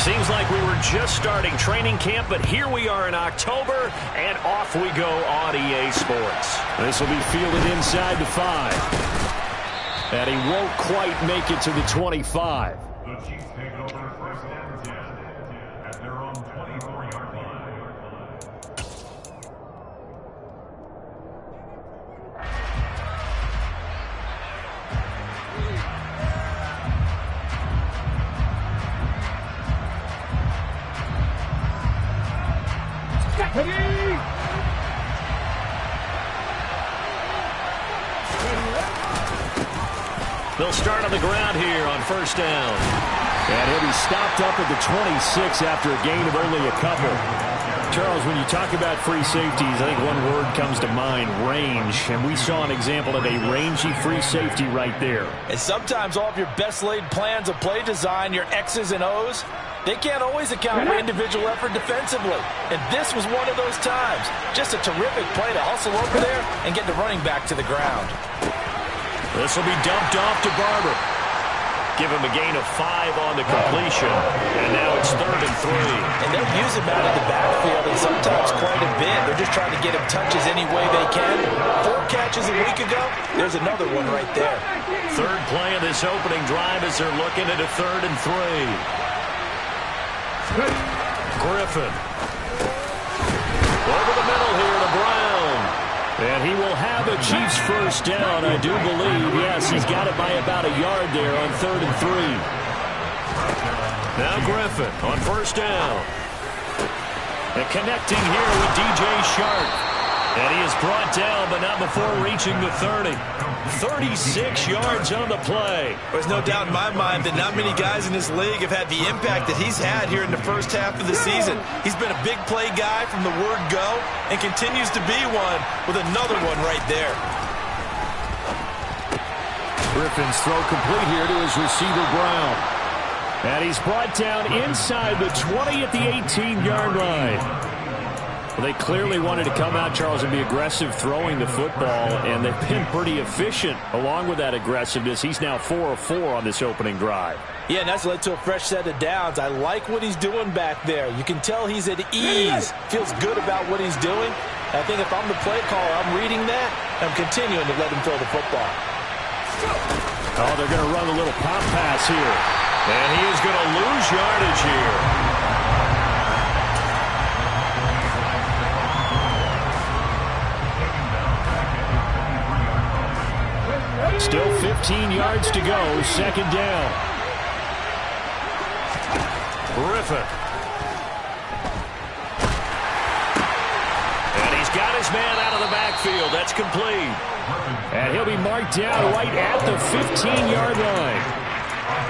Seems like we were just starting training camp, but here we are in October, and off we go on EA Sports. This will be fielded inside the 5. And he won't quite make it to the 25. The Chiefs take over first and 10 at their own 24-yard line. They'll start on the ground here on first down. And he'll be stopped up at the 26 after a gain of only a couple. Charles, when you talk about free safeties, I think one word comes to mind, range. And we saw an example of a rangy free safety right there. And sometimes all of your best laid plans of play design, your X's and O's, they can't always account for individual effort defensively. And this was one of those times. Just a terrific play to hustle over there and get the running back to the ground. This will be dumped off to Barber. Give him a gain of 5 on the completion. And now it's 3rd and 3. And they'll use him out of the backfield, and sometimes quite a bit. They're just trying to get him touches any way they can. 4 catches a week ago. There's another one right there. Third play of this opening drive as they're looking at a 3rd and 3. Griffin. Over the middle here to Brown. And he will have a Chiefs first down, I do believe. Yes, he's got it by about a yard there on 3rd and 3. Now Griffin on first down. And connecting here with DJ Shark. And he is brought down, but not before reaching the 30. 36 yards on the play. There's no doubt in my mind that not many guys in this league have had the impact that he's had here in the first half of the season. He's been a big play guy from the word go and continues to be one with another one right there. Griffin's throw complete here to his receiver, Brown. And he's brought down inside the 20 at the 18-yard line. Well, they clearly wanted to come out, Charles, and be aggressive throwing the football, and they've been pretty efficient along with that aggressiveness. He's now 4 of 4 on this opening drive. Yeah, and that's led to a fresh set of downs. I like what he's doing back there. You can tell he's at ease, feels good about what he's doing. I think if I'm the play caller, I'm reading that, and I'm continuing to let him throw the football. Oh, they're going to run a little pop pass here. And he is going to lose yardage here. Still 15 yards to go, second down. Griffin. And he's got his man out of the backfield. That's complete. And he'll be marked down right at the 15-yard line.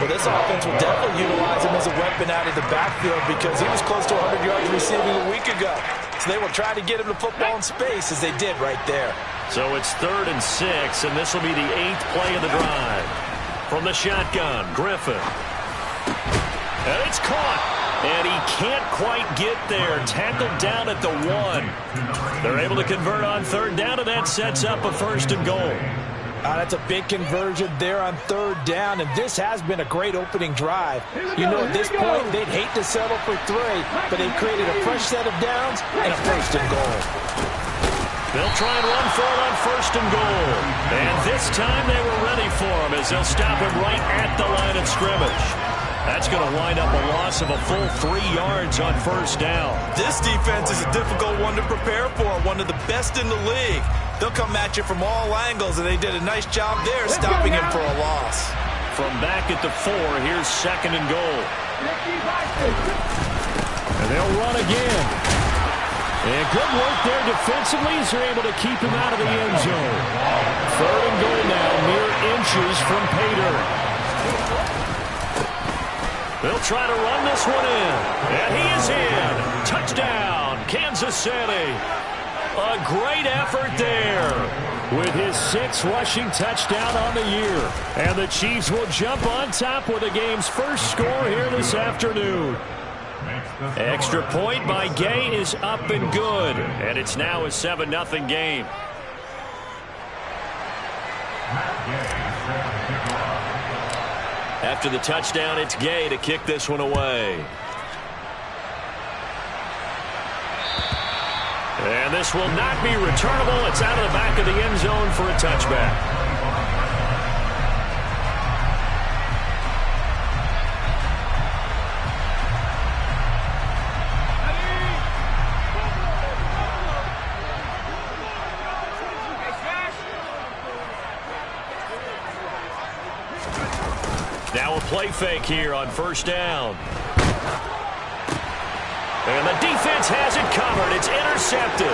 Well, this offense will definitely utilize him as a weapon out of the backfield because he was close to 100 yards receiving a week ago. So they will try to get him the football in space as they did right there. So it's 3rd and 6, and this will be the 8th play of the drive. From the shotgun, Griffin. And it's caught. And he can't quite get there. Tackled down at the 1. They're able to convert on 3rd down, and that sets up a 1st and goal. That's a big conversion there on 3rd down, and this has been a great opening drive. You know, at this point, they'd hate to settle for 3, but they've created a fresh set of downs and a 1st and goal. They'll try and run for it on 1st and goal. And this time they were ready for him as they'll stop him right at the line of scrimmage. That's going to wind up a loss of a full 3 yards on 1st down. This defense is a difficult one to prepare for, one of the best in the league. They'll come at you from all angles, and they did a nice job there stopping him for a loss. From back at the 4, here's 2nd and goal. And they'll run again. And good work there defensively as they're able to keep him out of the end zone. 3rd and goal now, mere inches from Pater. They'll try to run this one in. And he is in. Touchdown, Kansas City. A great effort there. With his 6th rushing touchdown on the year. And the Chiefs will jump on top with the game's first score here this afternoon. Extra point by Gay is up and good. And it's now a 7-0 game. After the touchdown, it's Gay to kick this one away. And this will not be returnable. It's out of the back of the end zone for a touchback. Now a play fake here on first down. And the defense has it covered. It's intercepted.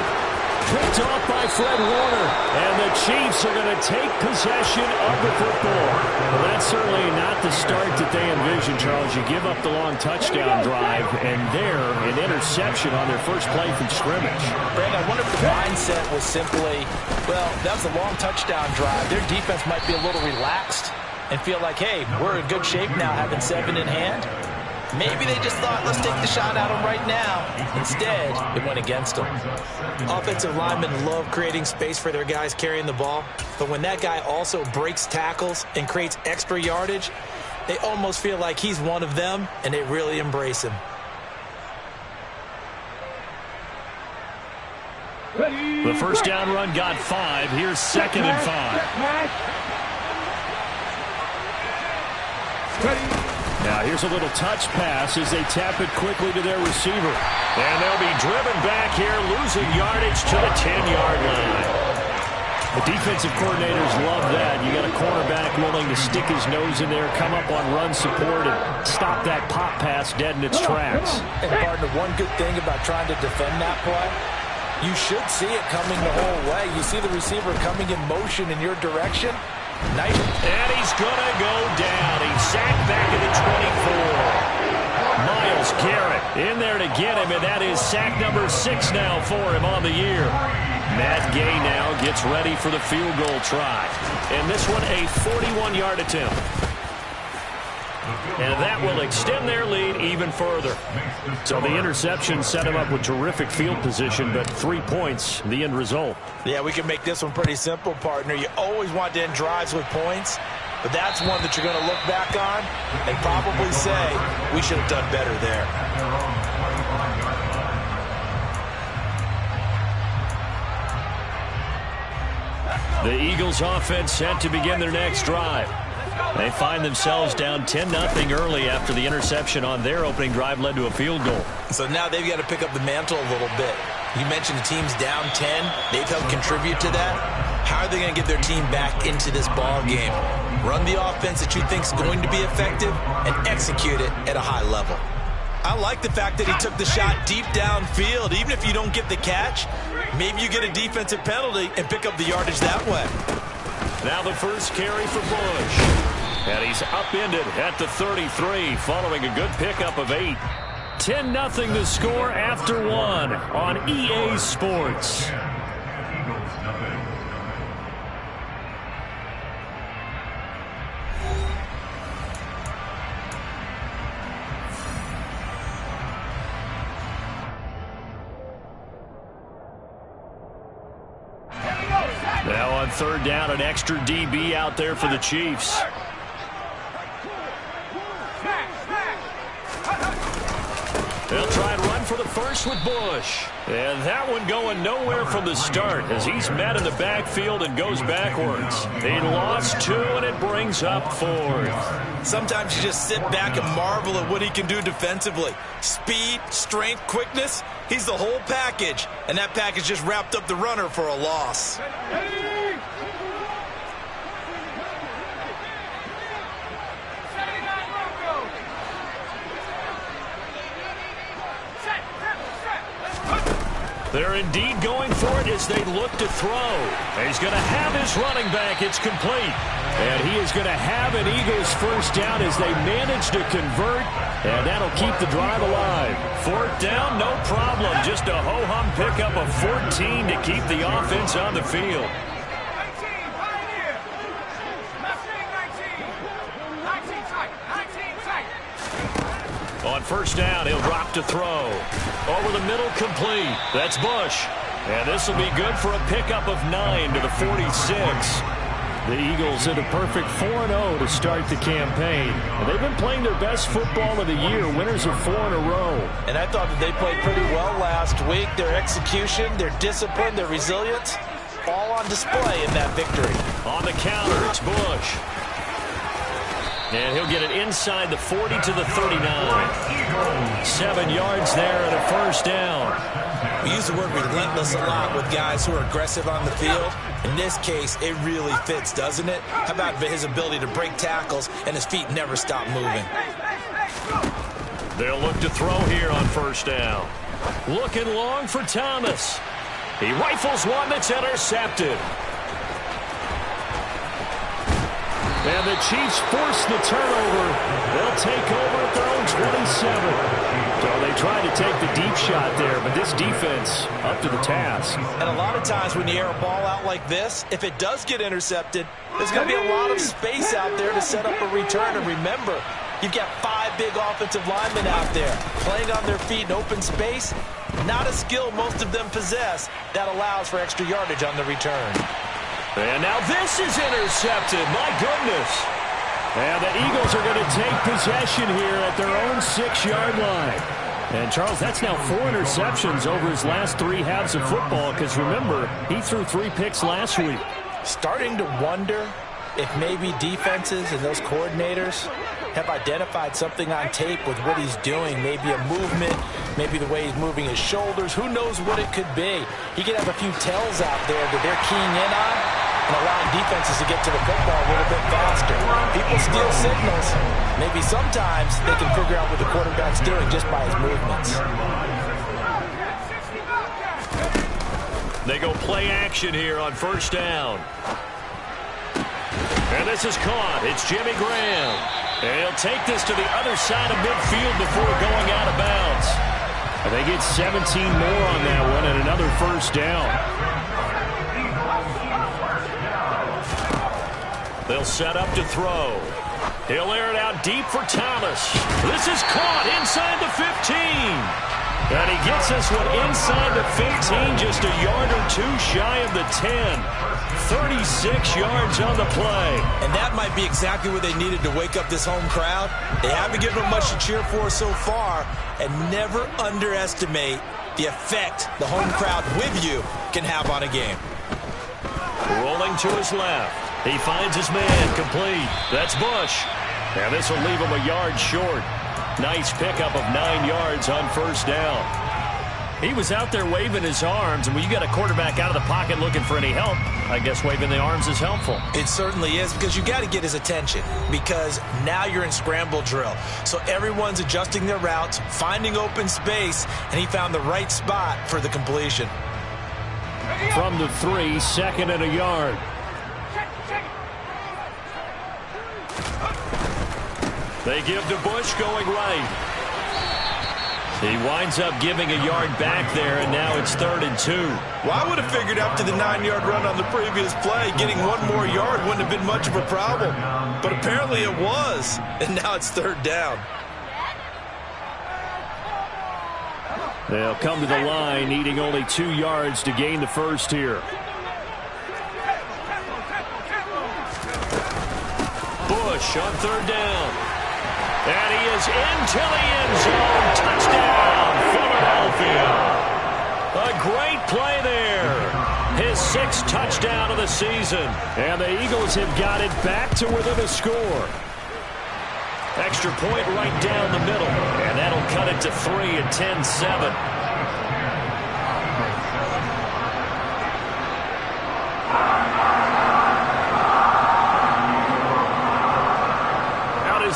Picked off by Fred Warner. And the Chiefs are going to take possession of the football. Well, that's certainly not the start that they envisioned, Charles. You give up the long touchdown drive, and there, an interception on their first play from scrimmage. Greg, I wonder if the mindset was simply, well, that was a long touchdown drive. Their defense might be a little relaxed and feel like, hey, we're in good shape now having 7 in hand. Maybe they just thought, let's take the shot at them right now. Instead, it went against them. Offensive linemen love creating space for their guys carrying the ball, but when that guy also breaks tackles and creates extra yardage, they almost feel like he's one of them, and they really embrace him. The first down run got 5. Here's 2nd and 5. Now here's a little touch pass as they tap it quickly to their receiver. And they'll be driven back here, losing yardage to the 10-yard line. The defensive coordinators love that. You got a cornerback willing to stick his nose in there, come up on run support, and stop that pop pass dead in its tracks. And partner, one good thing about trying to defend that play, you should see it coming the whole way. You see the receiver coming in motion in your direction. Nice. And he's going to go down. He's sacked back at the 24. Myles Garrett in there to get him, and that is sack number 6 now for him on the year. Matt Gay now gets ready for the field goal try. And this one a 41-yard attempt. And that will extend their lead even further. So the interception set him up with terrific field position, but 3 points, the end result. Yeah, we can make this one pretty simple, partner. You always want to end drives with points, but that's one that you're going to look back on and probably say, we should have done better there. The Eagles offense set to begin their next drive. They find themselves down 10-0 early after the interception on their opening drive led to a field goal. So now they've got to pick up the mantle a little bit. You mentioned the team's down 10. They've helped contribute to that. How are they going to get their team back into this ball game? Run the offense that you think is going to be effective and execute it at a high level. I like the fact that he took the shot deep downfield. Even if you don't get the catch, maybe you get a defensive penalty and pick up the yardage that way. Now the first carry for Bush. And he's upended at the 33 following a good pickup of 8. 10-0 the score after 1 on EA Sports. Now on third down, an extra DB out there for the Chiefs. They'll try and run for the first with Bush. And that one going nowhere from the start as he's met in the backfield and goes backwards. He lost 2, and it brings up 4th. Sometimes you just sit back and marvel at what he can do defensively. Speed, strength, quickness, he's the whole package. And that package just wrapped up the runner for a loss. They're indeed going for it as they look to throw. And he's going to have his running back. It's complete. And he is going to have an Eagles first down as they manage to convert. And that'll keep the drive alive. 4th down, no problem. Just a ho-hum pickup of 14 to keep the offense on the field. On first down, he'll drop to throw. Over the middle, complete. That's Bush. And this will be good for a pickup of 9 to the 46. The Eagles at a perfect 4-0 to start the campaign. And they've been playing their best football of the year, winners of 4 in a row. And I thought that they played pretty well last week. Their execution, their discipline, their resilience, all on display in that victory. On the counter, it's Bush. And he'll get it inside the 40 to the 39. 7 yards there and a first down. We use the word relentless a lot with guys who are aggressive on the field. In this case, it really fits, doesn't it? How about his ability to break tackles and his feet never stop moving? They'll look to throw here on first down. Looking long for Thomas. He rifles one that's intercepted. And the Chiefs force the turnover. They'll take over at their own 27. So they tried to take the deep shot there, but this defense up to the task. And a lot of times when you air a ball out like this, if it does get intercepted, there's going to be a lot of space out there to set up a return. And remember, you've got 5 big offensive linemen out there playing on their feet in open space. Not a skill most of them possess that allows for extra yardage on the return. And now this is intercepted. My goodness. And the Eagles are going to take possession here at their own 6-yard line. And, Charles, that's now 4 interceptions over his last 3 halves of football because, remember, he threw 3 picks last week. Starting to wonder if maybe defenses and those coordinators have identified something on tape with what he's doing. Maybe a movement, maybe the way he's moving his shoulders. Who knows what it could be? He could have a few tells out there that they're keying in on and allowing defenses to get to the football a little bit faster. People steal signals. Maybe sometimes they can figure out what the quarterback's doing just by his movements. They go play action here on first down. And this is caught. It's Jimmy Graham. And he'll take this to the other side of midfield before going out of bounds. And they get 17 more on that one and another first down. They'll set up to throw. He'll air it out deep for Thomas. This is caught inside the 15. And he gets this one inside the 15, just a yard or 2 shy of the 10. 36 yards on the play. And that might be exactly what they needed to wake up this home crowd. They haven't given them much to cheer for so far, and never underestimate the effect the home crowd with you can have on a game. Rolling to his left. He finds his man complete. That's Bush. And this will leave him a yard short. Nice pickup of 9 yards on first down. He was out there waving his arms, and when you got a quarterback out of the pocket looking for any help, I guess waving the arms is helpful. It certainly is, because you got to get his attention, because now you're in scramble drill. So everyone's adjusting their routes, finding open space, and he found the right spot for the completion. From the 3, 2nd and a yard. They give to Bush going right. He winds up giving a yard back there, and now it's 3rd and 2. Well, I would have figured after the 9-yard run on the previous play, getting 1 more yard wouldn't have been much of a problem. But apparently it was, and now it's 3rd down. They'll come to the line, needing only 2 yards to gain the first here. Bush on 3rd down. And he is into the end zone. Touchdown, Philadelphia. A great play there. His 6th touchdown of the season. And the Eagles have got it back to within a score. Extra point right down the middle. And that'll cut it to 3 and 10-7.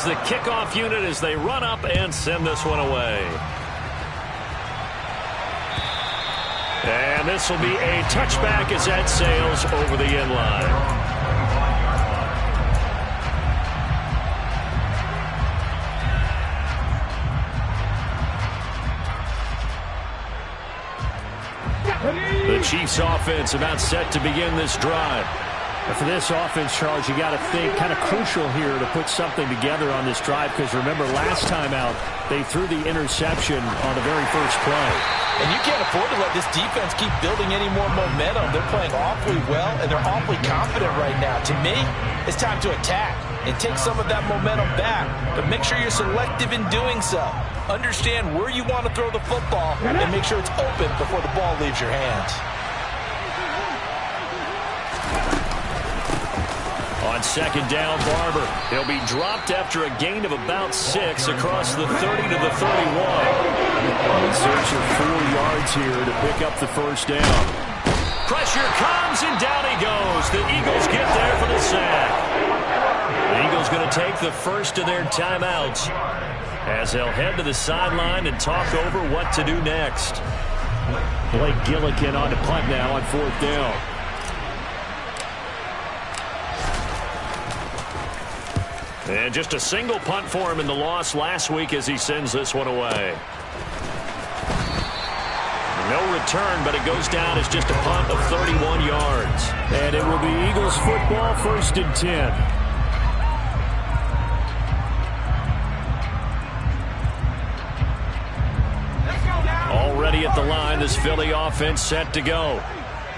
The kickoff unit as they run up and send this one away. And this will be a touchback as that sails over the end line. The Chiefs offense about set to begin this drive. For this offense, Charles, you got to think kind of crucial here to put something together on this drive, because remember last time out they threw the interception on the very first play. And you can't afford to let this defense keep building any more momentum. They're playing awfully well, and they're awfully confident right now. To me, it's time to attack and take some of that momentum back, but make sure you're selective in doing so. Understand where you want to throw the football and make sure it's open before the ball leaves your hands. On second down, Barber. He'll be dropped after a gain of about 6 across the 30 to the 31. Search for 4 yards here to pick up the first down. Pressure comes, and down he goes. The Eagles get there for the sack. The Eagles going to take the first of their timeouts as they'll head to the sideline and talk over what to do next. Blake Gillikin on to punt now on 4th down. And just a single punt for him in the loss last week as he sends this one away. No return, but it goes down as just a punt of 31 yards. And it will be Eagles football, 1st and 10. Already at the line, this Philly offense set to go.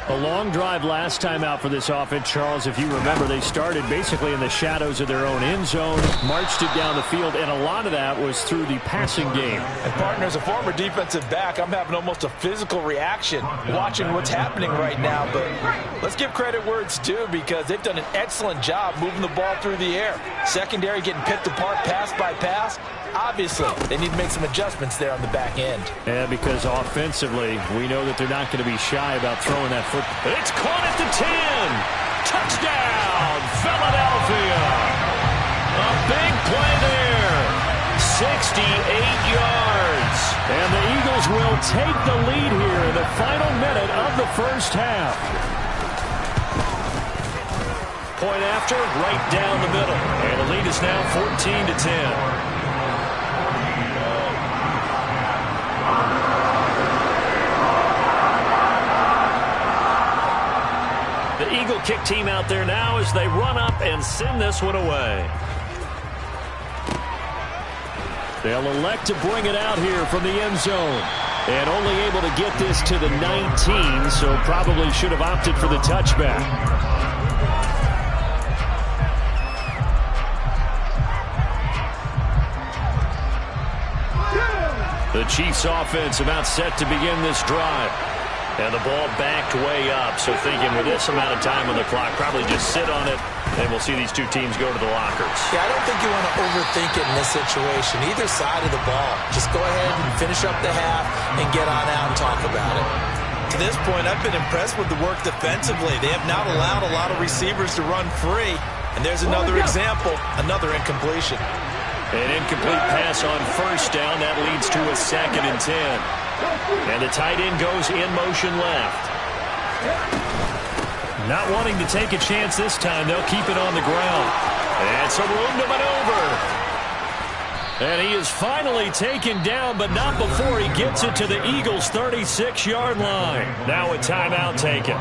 A long drive last time out for this offense, Charles. If you remember, they started basically in the shadows of their own end zone, marched it down the field, and a lot of that was through the passing game. And, partner, as a former defensive back, I'm having almost a physical reaction watching what's happening right now. But let's give credit where it's due, because they've done an excellent job moving the ball through the air. Secondary getting picked apart pass by pass. Obviously, they need to make some adjustments there on the back end. Yeah, because offensively, we know that they're not going to be shy about throwing that football. It's caught at the 10. Touchdown, Philadelphia. A big play there. 68 yards. And the Eagles will take the lead here in the final minute of the first half. Point after, right down the middle. And the lead is now 14 to 10. The Eagle kick team out there now as they run up and send this one away. They'll elect to bring it out here from the end zone. And only able to get this to the 19, so probably should have opted for the touchback. The Chiefs offense about set to begin this drive. And the ball backed way up, so thinking with this amount of time on the clock, probably just sit on it, and we'll see these two teams go to the lockers. Yeah, I don't think you want to overthink it in this situation. Either side of the ball. Just go ahead and finish up the half and get on out and talk about it. To this point, I've been impressed with the work defensively. They have not allowed a lot of receivers to run free. And there's another example, another incompletion. An incomplete pass on first down. That leads to a 2nd and 10. And the tight end goes in motion left. Not wanting to take a chance this time. They'll keep it on the ground. And some room to maneuver. And he is finally taken down, but not before he gets it to the Eagles' 36-yard line. Now a timeout taken.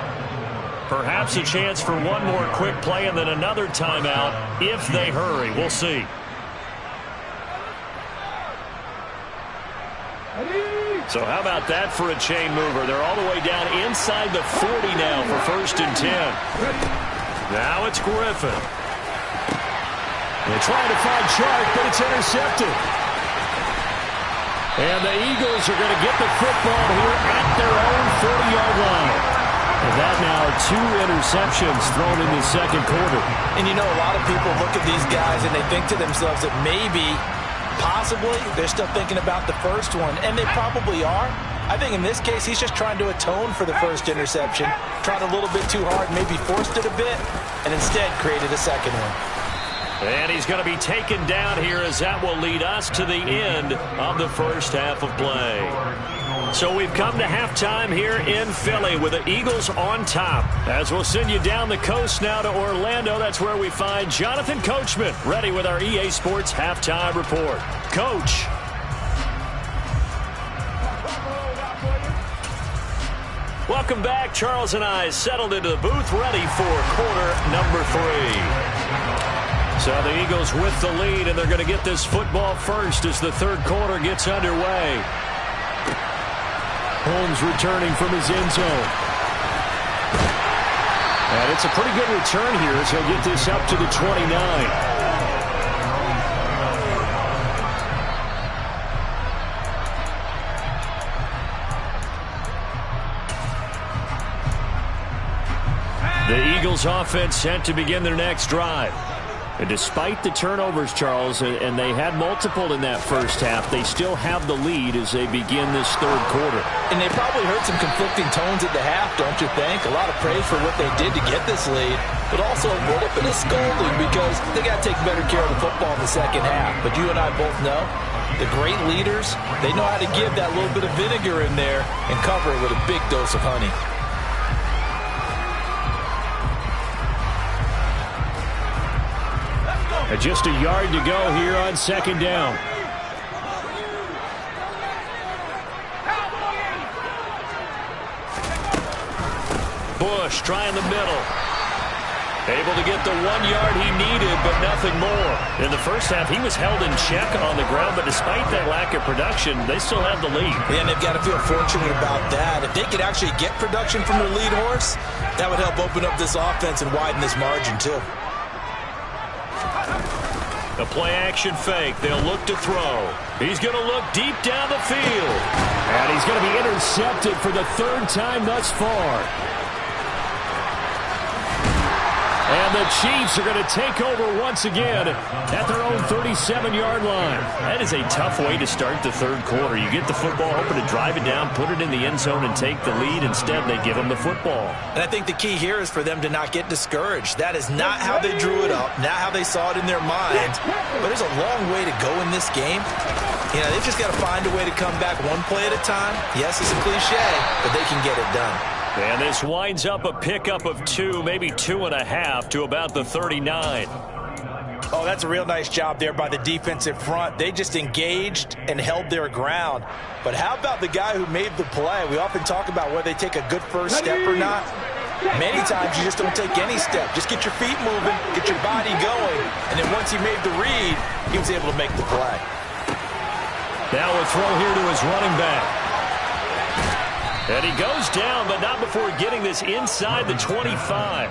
Perhaps a chance for one more quick play and then another timeout if they hurry. We'll see. So how about that for a chain mover? They're all the way down inside the 40 now for 1st and 10. Now it's Griffin. They're trying to find Chark, but it's intercepted. And the Eagles are going to get the football here at their own 40-yard line. And that now 2 interceptions thrown in the second quarter. And you know, a lot of people look at these guys and they think to themselves that maybe, possibly, they're still thinking about the first one, and they probably are. I think in this case, he's just trying to atone for the first interception, tried a little bit too hard, maybe forced it a bit, and instead created a second one. And he's going to be taken down here as that will lead us to the end of the first half of play. So we've come to halftime here in Philly with the Eagles on top. As we'll send you down the coast now to Orlando, that's where we find Jonathan Coachman ready with our EA Sports Halftime Report. Coach. Welcome back. Charles and I settled into the booth, ready for quarter number 3. So the Eagles with the lead, and they're going to get this football first as the third quarter gets underway. Holmes returning from his end zone. And it's a pretty good return here as he'll get this up to the 29. The Eagles offense set to begin their next drive. And despite the turnovers, Charles, and they had multiple in that first half, they still have the lead as they begin this third quarter. And they probably heard some conflicting tones at the half, don't you think? A lot of praise for what they did to get this lead, but also a little bit of scolding because they got to take better care of the football in the second half. But you and I both know the great leaders, they know how to give that little bit of vinegar in there and cover it with a big dose of honey. Just a yard to go here on second down. Bush trying the middle. Able to get the 1 yard he needed, but nothing more. In the first half, he was held in check on the ground, but despite that lack of production, they still have the lead. And they've got to feel fortunate about that. If they could actually get production from their lead horse, that would help open up this offense and widen this margin, too. A play-action fake. They'll look to throw. He's going to look deep down the field. And he's going to be intercepted for the third time thus far. And the Chiefs are going to take over once again at their own 37-yard line. That is a tough way to start the third quarter. You get the football, hoping to drive it down, put it in the end zone, and take the lead. Instead, they give them the football. And I think the key here is for them to not get discouraged. That is not how they drew it up, not how they saw it in their minds. But there's a long way to go in this game. You know, they've just got to find a way to come back one play at a time. Yes, it's a cliche, but they can get it done. And this winds up a pickup of 2, maybe 2.5 to about the 39. Oh, that's a real nice job there by the defensive front. They just engaged and held their ground. But how about the guy who made the play? We often talk about whether they take a good first step or not. Many times you just don't take any step. Just get your feet moving, get your body going, and then once he made the read, he was able to make the play. Now a throw here to his running back. And he goes down, but not before getting this inside the 25.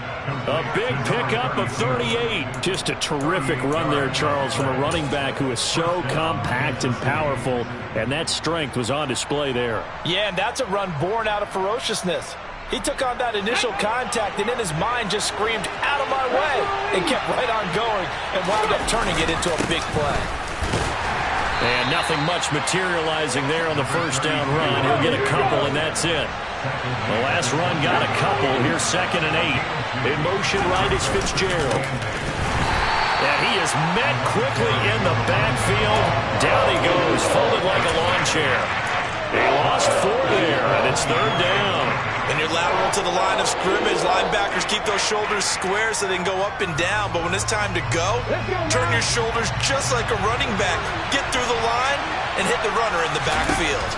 A big pickup of 38. Just a terrific run there, Charles, from a running back who is so compact and powerful, and that strength was on display there. Yeah, and that's a run born out of ferociousness. He took on that initial contact, and in his mind just screamed, "Out of my way," and kept right on going and wound up turning it into a big play. And nothing much materializing there on the first down run. He'll get a couple, and that's it. The last run got a couple. Here's 2nd and 8. In motion right is Fitzgerald. And he is met quickly in the backfield. Down he goes, folded like a lawn chair. He lost 4 there, and it's 3rd down. When you're lateral to the line of scrimmage, linebackers keep those shoulders square so they can go up and down. But when it's time to go, turn your shoulders just like a running back. Get through the line and hit the runner in the backfield.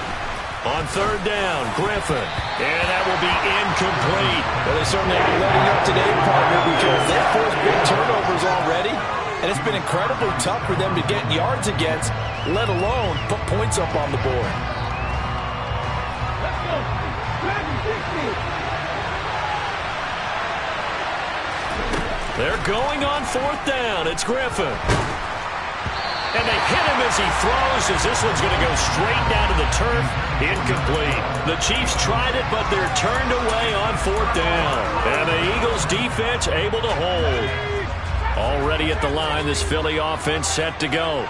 On 3rd down, Griffin. And that will be incomplete. Well, they certainly aren't letting up today, partner, because they've forced big turnovers already. And it's been incredibly tough for them to get yards against, let alone put points up on the board. They're going on 4th down. It's Griffin. And they hit him as he throws, as this one's going to go straight down to the turf. Incomplete. The Chiefs tried it, but they're turned away on 4th down. And the Eagles defense able to hold. Already at the line, this Philly offense set to go.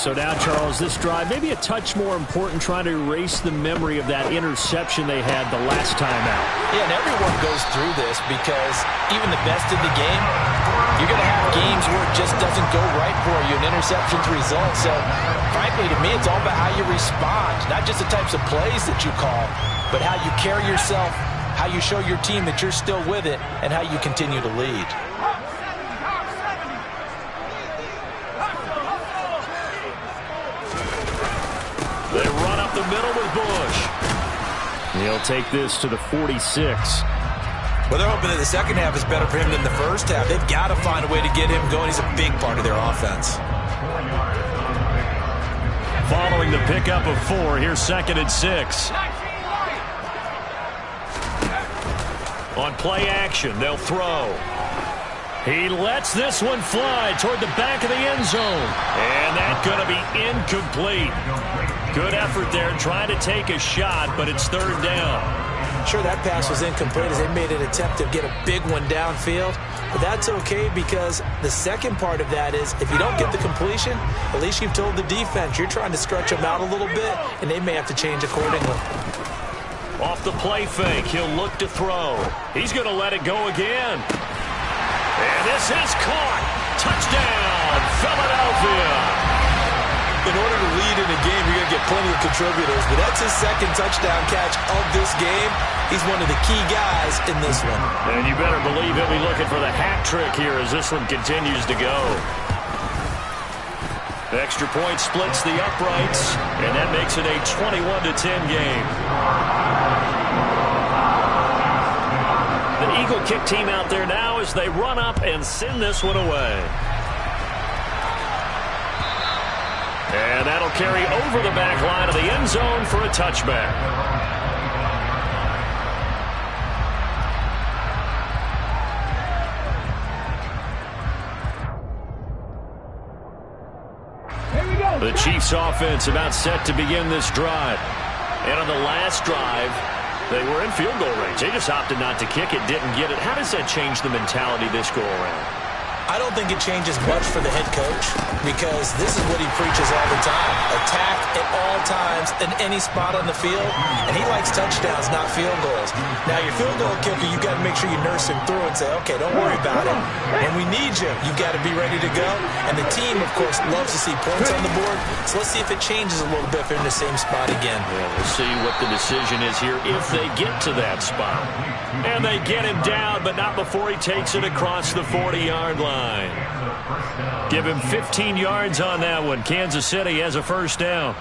So now, Charles, this drive maybe a touch more important, trying to erase the memory of that interception they had the last time out. Yeah, and everyone goes through this because even the best in the game, you're going to have games where it just doesn't go right for you, and interceptions result. So, frankly, to me, it's all about how you respond, not just the types of plays that you call, but how you carry yourself, how you show your team that you're still with it, and how you continue to lead. They run up the middle with Bush. He'll take this to the 46. Well, they're hoping that the second half is better for him than the first half. They've got to find a way to get him going. He's a big part of their offense. Following the pickup of 4, here's 2nd and 6. On play action, they'll throw. He lets this one fly toward the back of the end zone. And that's going to be incomplete. Good effort there trying to take a shot, but it's 3rd down. Sure, that pass was incomplete as they made an attempt to get a big one downfield. But that's okay because the second part of that is if you don't get the completion, at least you've told the defense you're trying to stretch them out a little bit, and they may have to change accordingly. Off the play fake, he'll look to throw. He's going to let it go again. And this is caught. Touchdown, Philadelphia. In order to lead in a game, you're going to get plenty of contributors, but that's his 2nd touchdown catch of this game. He's one of the key guys in this one. And you better believe he'll be looking for the hat trick here as this one continues to go. The extra point splits the uprights, and that makes it a 21-10 game. The Eagle kick team out there now as they run up and send this one away. And that'll carry over the back line of the end zone for a touchback. The Chiefs offense about set to begin this drive. And on the last drive, they were in field goal range. They just opted not to kick it, didn't get it. How does that change the mentality this go around? I don't think it changes much for the head coach because this is what he preaches all the time. Attack at all times in any spot on the field, and he likes touchdowns, not field goals. Now, your field goal kicker, you've got to make sure you nurse him through and say, okay, don't worry about it. When we need you, you've got to be ready to go. And the team, of course, loves to see points on the board, so let's see if it changes a little bit if they're in the same spot again. Yeah, we'll see what the decision is here if they get to that spot. And they get him down, but not before he takes it across the 40-yard line. Give him 15 yards on that one. Kansas City has a first down.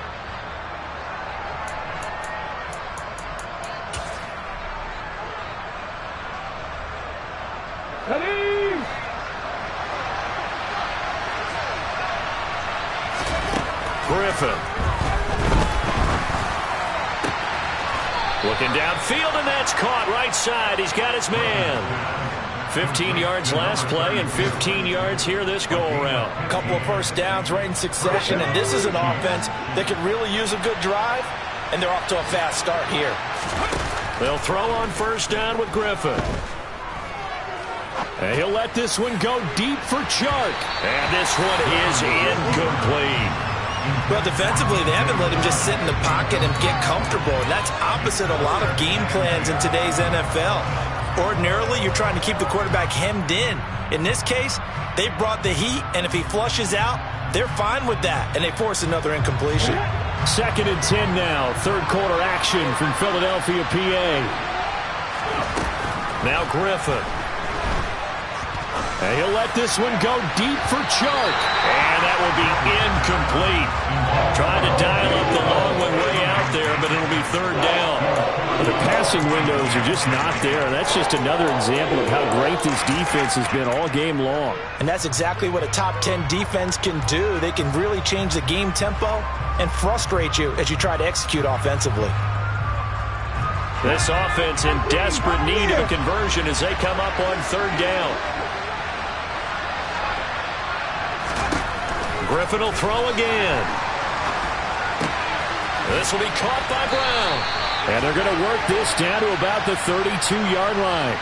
Griffin. Looking downfield, and that's caught right side. He's got his man. 15 yards last play and 15 yards here this go-around. A couple of first downs right in succession, and this is an offense that could really use a good drive, and they're off to a fast start here. They'll throw on first down with Griffin. And he'll let this one go deep for Chark. And this one is incomplete. Well, defensively, they haven't let him just sit in the pocket and get comfortable, and that's opposite a lot of game plans in today's NFL. Ordinarily, you're trying to keep the quarterback hemmed in. In this case, they brought the heat, and if he flushes out, they're fine with that, and they force another incompletion. 2nd and 10 now. 3rd quarter action from Philadelphia, PA. Now Griffin. And he'll let this one go deep for Chark. And that will be incomplete. Trying to dial up the long one way out there, but it'll be 3rd down. The passing windows are just not there. That's just another example of how great this defense has been all game long. And that's exactly what a top 10 defense can do. They can really change the game tempo and frustrate you as you try to execute offensively. This offense in desperate need of a conversion as they come up on 3rd down. Griffin will throw again. This will be caught by Brown. And they're going to work this down to about the 32-yard line.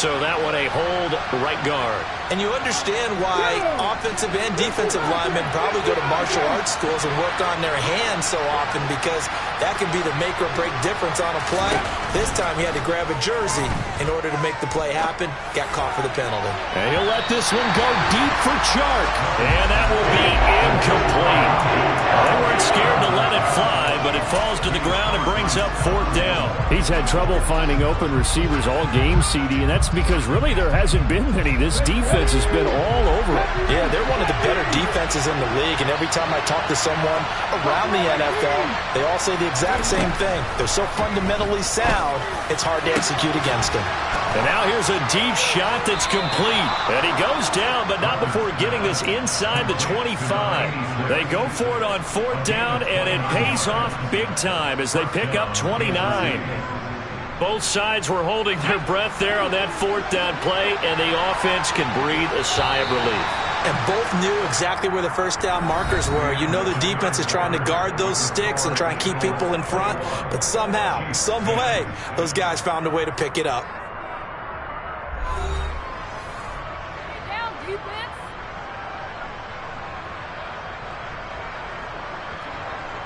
So that one a hold right guard. And you understand why offensive and defensive linemen probably go to martial arts schools and work on their hands so often, because that can be the make or break difference on a play. This time he had to grab a jersey in order to make the play happen. Got caught for the penalty. And he'll let this one go deep for Chark. And that will be incomplete. They weren't scared to let it fly, but it falls to the ground and brings up 4th down. He he's had trouble finding open receivers all game, CD, and that's because really there hasn't been many. This defense has been all over it. Yeah, they're one of the better defenses in the league, and every time I talk to someone around the NFL, they all say the exact same thing. They're so fundamentally sound, it's hard to execute against them. And now here's a deep shot that's complete. And he goes down, but not before getting this inside the 25. They go for it on 4th down, and it pays off big time as they pick up 29. Both sides were holding their breath there on that 4th down play, and the offense can breathe a sigh of relief. And both knew exactly where the first down markers were. You know the defense is trying to guard those sticks and try and keep people in front, but somehow, some way, those guys found a way to pick it up.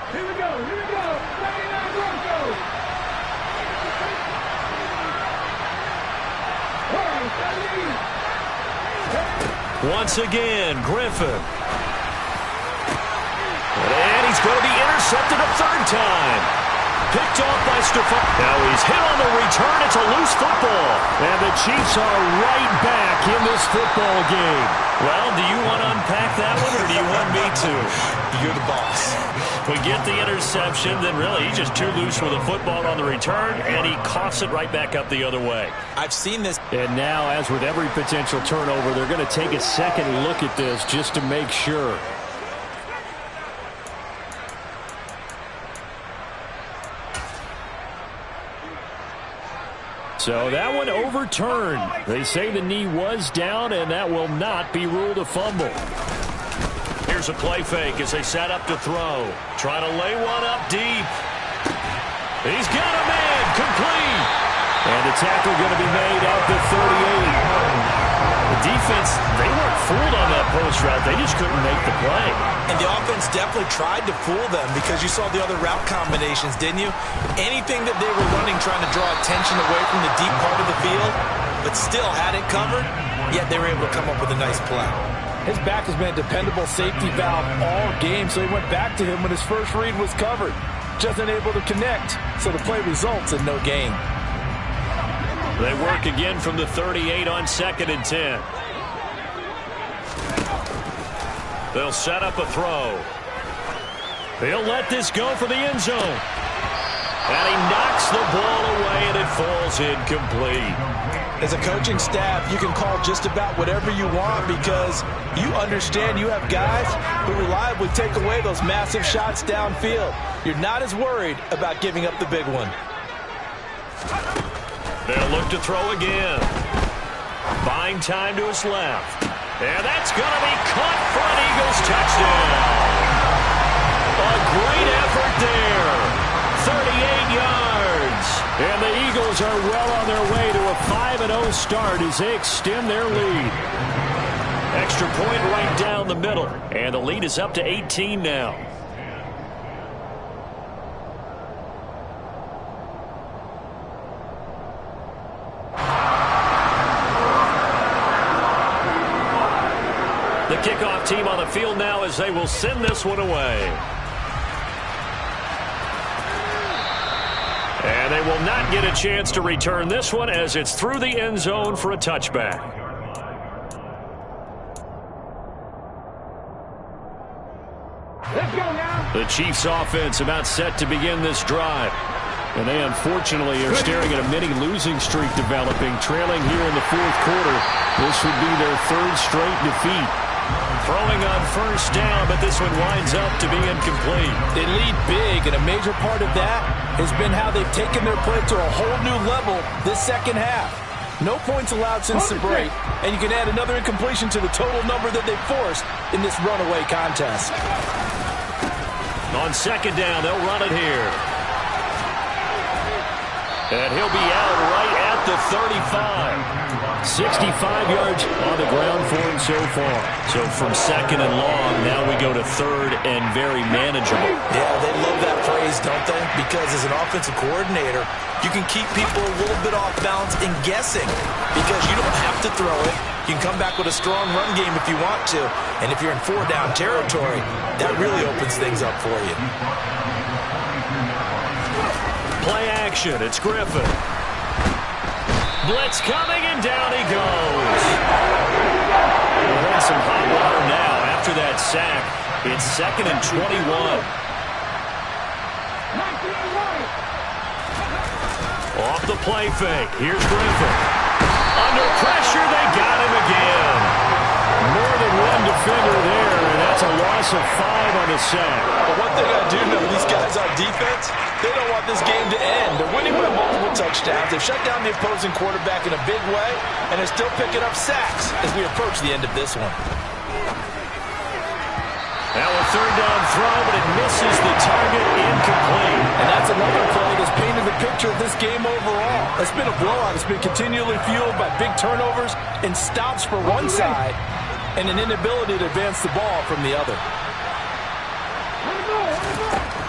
Here we go, 99 Broncos. Once again, Griffin. And he's going to be intercepted a 3rd time. Picked off by Stephon. Now he's hit on the return. It's a loose football. And the Chiefs are right back in this football game. Well, do you want to unpack that one, or do you want me to? You're the boss. We get the interception, then really he's just too loose with the football on the return, and he coughs it right back up the other way. I've seen this. And now, as with every potential turnover, they're going to take a second look at this just to make sure. So that one overturned. They say the knee was down, and that will not be ruled a fumble. Here's a play fake as they set up to throw. Trying to lay one up deep. He's got a man. Complete. And the tackle going to be made at the 38. The defense, they weren't fooled on that post route. They just couldn't make the play. And the offense definitely tried to fool them because you saw the other route combinations, didn't you? Anything that they were running trying to draw attention away from the deep part of the field, but still had it covered, yet they were able to come up with a nice play. His back has been a dependable safety valve all game, so he went back to him when his first read was covered. Just unable to connect, so the play results in no gain. They work again from the 38 on 2nd and 10. They'll set up a throw. He'll let this go for the end zone. And he knocks the ball away, and it falls incomplete. As a coaching staff, you can call just about whatever you want because you understand you have guys who reliably take away those massive shots downfield. You're not as worried about giving up the big one. They'll look to throw again. Buying time to his left. And that's going to be caught for an Eagles touchdown. A great effort there. 38 yards. And the Eagles are well on their way to a 5-0 start as they extend their lead. Extra point right down the middle. And the lead is up to 18 now. The kickoff team on the field now as they will send this one away. And they will not get a chance to return this one as it's through the end zone for a touchback. Let's go now. The Chiefs offense about set to begin this drive. And they unfortunately are staring at a mini losing streak developing, trailing here in the 4th quarter. This would be their 3rd straight defeat. Throwing on 1st down, but this one winds up to be incomplete. They lead big, and a major part of that has been how they've taken their play to a whole new level this second half. No points allowed since the break, and you can add another incompletion to the total number that they've forced in this runaway contest. On 2nd down, they'll run it here. And he'll be out right at the 35. 65 yards on the ground for him so far. So from 2nd and long, now we go to 3rd and very manageable. Yeah, they love that phrase, don't they? Because as an offensive coordinator, you can keep people a little bit off balance and guessing because you don't have to throw it. You can come back with a strong run game if you want to. And if you're in 4-down territory, that really opens things up for you. Play action. It's Griffin. Blitz coming, and down he goes. We're in some hot water now after that sack. It's 2nd and 21. Off the play fake. Here's Griffin. Under pressure, they got him again. More than one defender there, and that's a loss of 5 on the sack. But one thing I do know, these guys on defense, they don't want this game to end. They're winning by multiple touchdowns. They've shut down the opposing quarterback in a big way, and they're still picking up sacks as we approach the end of this one. Now a 3rd down throw, but it misses the target, incomplete. And that's another play that's painted the picture of this game overall. It's been a blowout. It's been continually fueled by big turnovers and stops for one side and an inability to advance the ball from the other.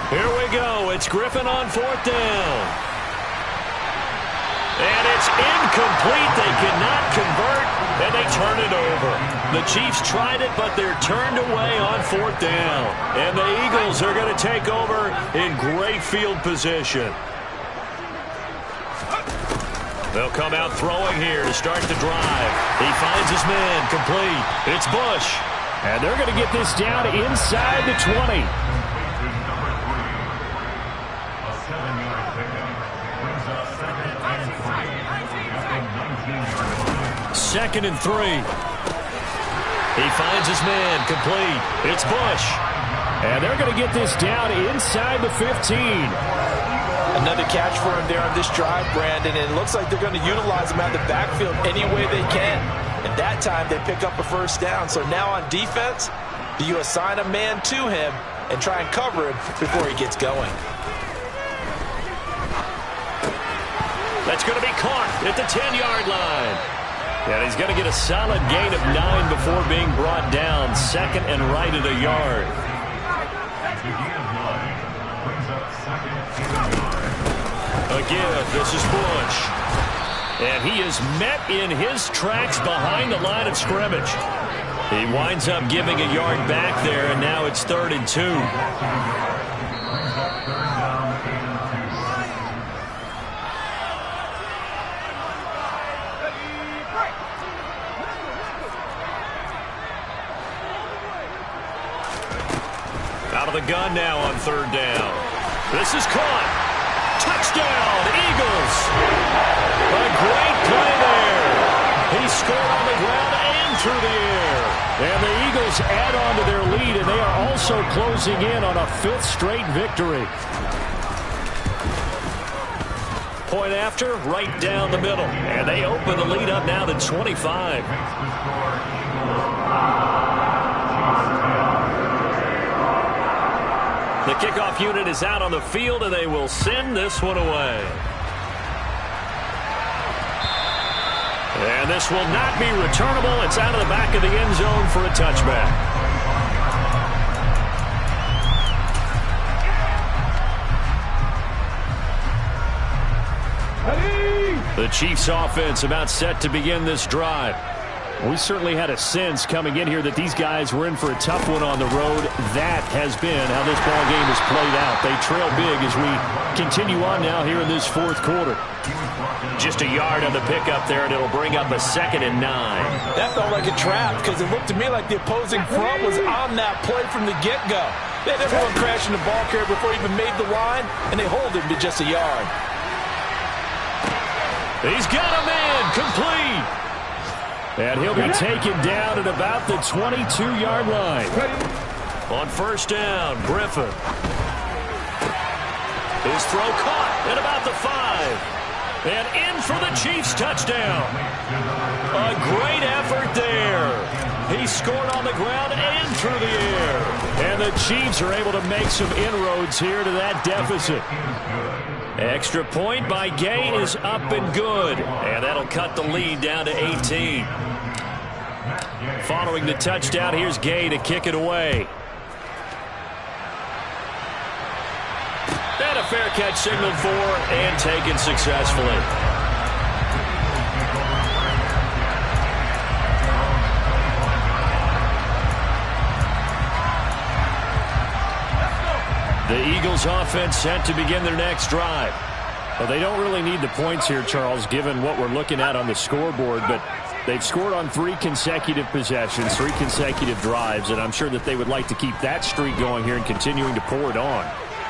Here we go. It's Griffin on 4th down. And it's incomplete. They cannot convert, and they turn it over. The Chiefs tried it, but they're turned away on 4th down. And the Eagles are going to take over in great field position. They'll come out throwing here to start the drive. He finds his man, complete. It's Bush. And they're going to get this down inside the 20. 2nd and 3. He finds his man, complete. It's Bush. And they're going to get this down inside the 15. Another catch for him there on this drive, Brandon, and it looks like they're going to utilize him out of the backfield any way they can. And that time they pick up a 1st down. So now on defense, do you assign a man to him and try and cover him before he gets going? That's going to be caught at the 10-yard line. And he's going to get a solid gain of 9 before being brought down. 2nd and right at a yard. Again, this is Bush. And he is met in his tracks behind the line of scrimmage. He winds up giving a yard back there, and now it's 3rd and 2. Out of the gun now on 3rd down. This is caught. Touchdown, Eagles. A great play there. He scored on the ground and through the air. And the Eagles add on to their lead, and they are also closing in on a 5th straight victory. Point after, right down the middle. And they open the lead up now to 25. The kickoff unit is out on the field, and they will send this one away. And this will not be returnable. It's out of the back of the end zone for a touchback. The Chiefs offense about set to begin this drive. We certainly had a sense coming in here that these guys were in for a tough one on the road. That has been how this ball game has played out. They trail big as we continue on now here in this 4th quarter. Just a yard on the pickup there, and it'll bring up a 2nd and 9. That felt like a trap because it looked to me like the opposing front was on that play from the get-go. They had everyone crashing the ball carrier before he even made the line, and they hold him to just a yard. He's got a man, complete. And he'll be taken down at about the 22-yard line. On 1st down, Griffin. His throw caught at about the 5. And in for the Chiefs touchdown. A great effort there. He scored on the ground and through the air. And the Chiefs are able to make some inroads here to that deficit. Extra point by Gay is up and good. And that'll cut the lead down to 18. Following the touchdown, here's Gay to kick it away. And a fair catch signaled for and taken successfully. The Eagles offense set to begin their next drive. Well, they don't really need the points here, Charles, given what we're looking at on the scoreboard, but they've scored on 3 consecutive possessions, 3 consecutive drives, and I'm sure that they would like to keep that streak going here and continuing to pour it on.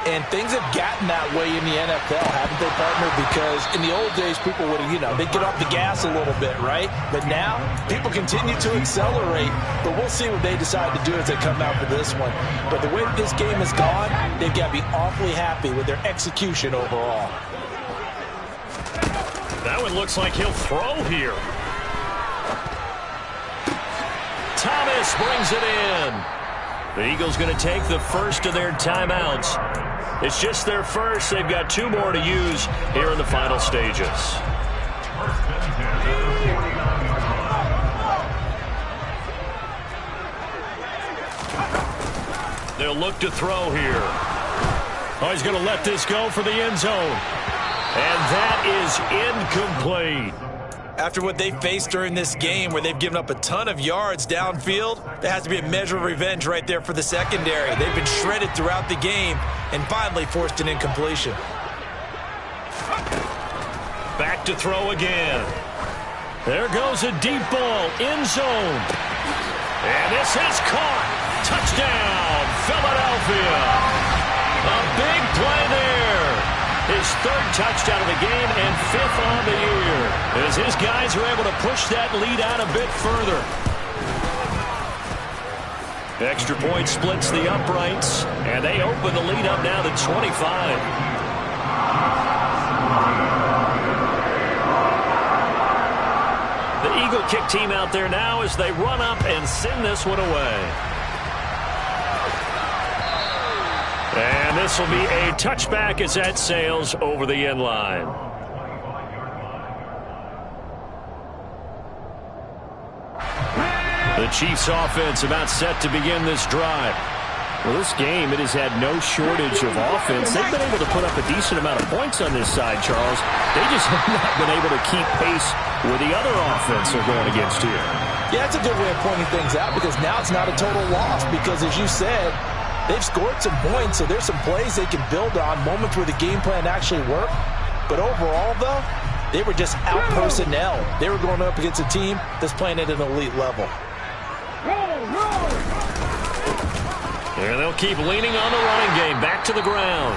And things have gotten that way in the NFL, haven't they, partner? Because in the old days, people would have, they'd get off the gas a little bit, right? But now, people continue to accelerate. But we'll see what they decide to do as they come out for this one. But the way that this game has gone, they've got to be awfully happy with their execution overall. That one looks like he'll throw here. Thomas brings it in. The Eagles going to take the first of their timeouts. It's just their first. They've got 2 more to use here in the final stages. They'll look to throw here. Oh, he's going to let this go for the end zone. And that is incomplete. After what they faced during this game where they've given up a ton of yards downfield, there has to be a measure of revenge right there for the secondary. They've been shredded throughout the game and finally forced an incompletion. Back to throw again. There goes a deep ball, end zone. And this is caught. Touchdown, Philadelphia. A big play there. His 3rd touchdown of the game and 5th on the year, as his guys are able to push that lead out a bit further. Extra point splits the uprights, and they open the lead up now to 25. The Eagle kick team out there now as they run up and send this one away. And this will be a touchback as that sails over the end line. The Chiefs offense about set to begin this drive. Well, this game, it has had no shortage of offense. They've been able to put up a decent amount of points on this side, Charles. They just have not been able to keep pace with the other offense they're going against here. Yeah, that's a good way of pointing things out because now it's not a total loss because, as you said, they've scored some points, so there's some plays they can build on, moments where the game plan actually worked. But overall, though, they were just out-personnel. They were going up against a team that's playing at an elite level. And they'll keep leaning on the running game. Back to the ground.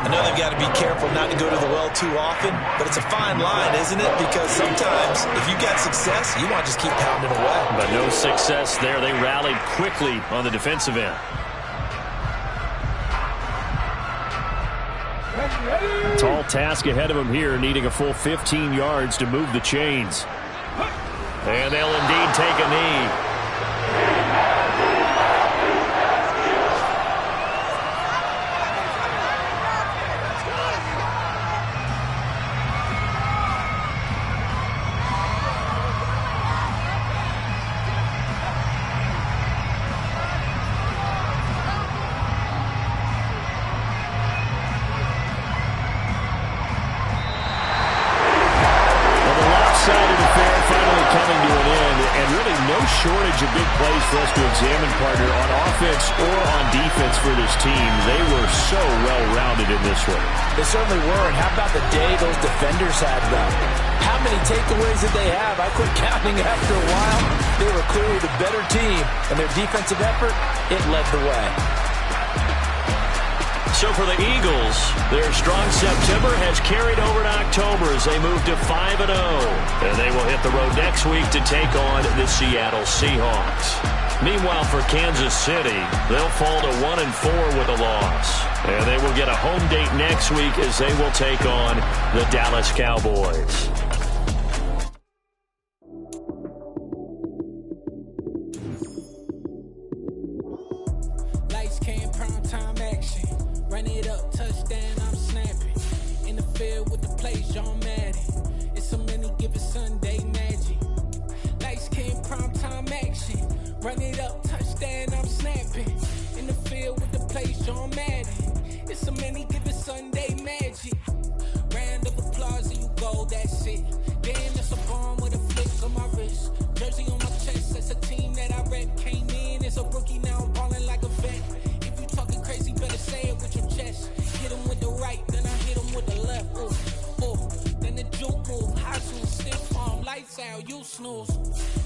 I know they've got to be careful not to go to the well too often, but it's a fine line, isn't it? Because sometimes, if you got success, you want to just keep pounding away. But no success there. They rallied quickly on the defensive end. Tall task ahead of him here, needing a full 15 yards to move the chains. And they'll indeed take a knee. Shortage of big plays for us to examine, partner, on offense or on defense for this team. They were so well-rounded in this one. They certainly were, and how about the day those defenders had, though? How many takeaways did they have? I quit counting after a while. They were clearly the better team, and their defensive effort, it led the way. So for the Eagles, their strong September has carried over to October as they move to 5-0. And they will hit the road next week to take on the Seattle Seahawks. Meanwhile, for Kansas City, they'll fall to 1-4 with a loss. And they will get a home date next week as they will take on the Dallas Cowboys. Run it up, touchdown, I'm snapping. In the field with the play, John Madden. It's so many given Sunday magic. Lights came, prime time action. Run it up, touchdown, I'm snapping. In the field with the play, John Madden. It's so many given Sunday magic. Round of applause and you go, that's it. Damn, that's a bomb with a flick on my wrist. Jersey on my chest, that's a team that I rep. Came in as a rookie, now I'm balling like a vet. If you talking crazy, better say it with your chest. Hit him with the right, then I hit him with the left. Ooh. girl, you snooze.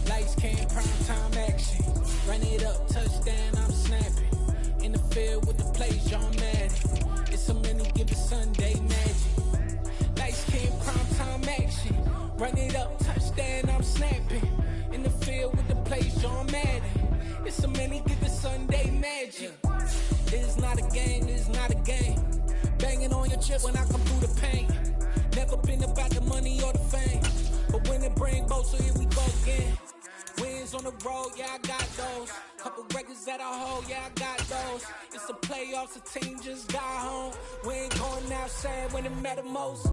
Lights, cam, prime time action. Run it up, touchdown, I'm snapping. In the field with the plays, John Madden. It's a many given Sunday magic. Lights, cam, prime time action. Run it up, touchdown, I'm snapping. In the field with the plays, John Madden. It's a many given Sunday magic. It is not a game, it is not a game. Banging on your chip when I come through the paint. Never been about the money or the fame. But when it bring both, so here we go again. Wins on the road, yeah, I got those. Couple records that I hold, yeah, I got those. It's the playoffs, the team just got home. We ain't going outside when it matter most.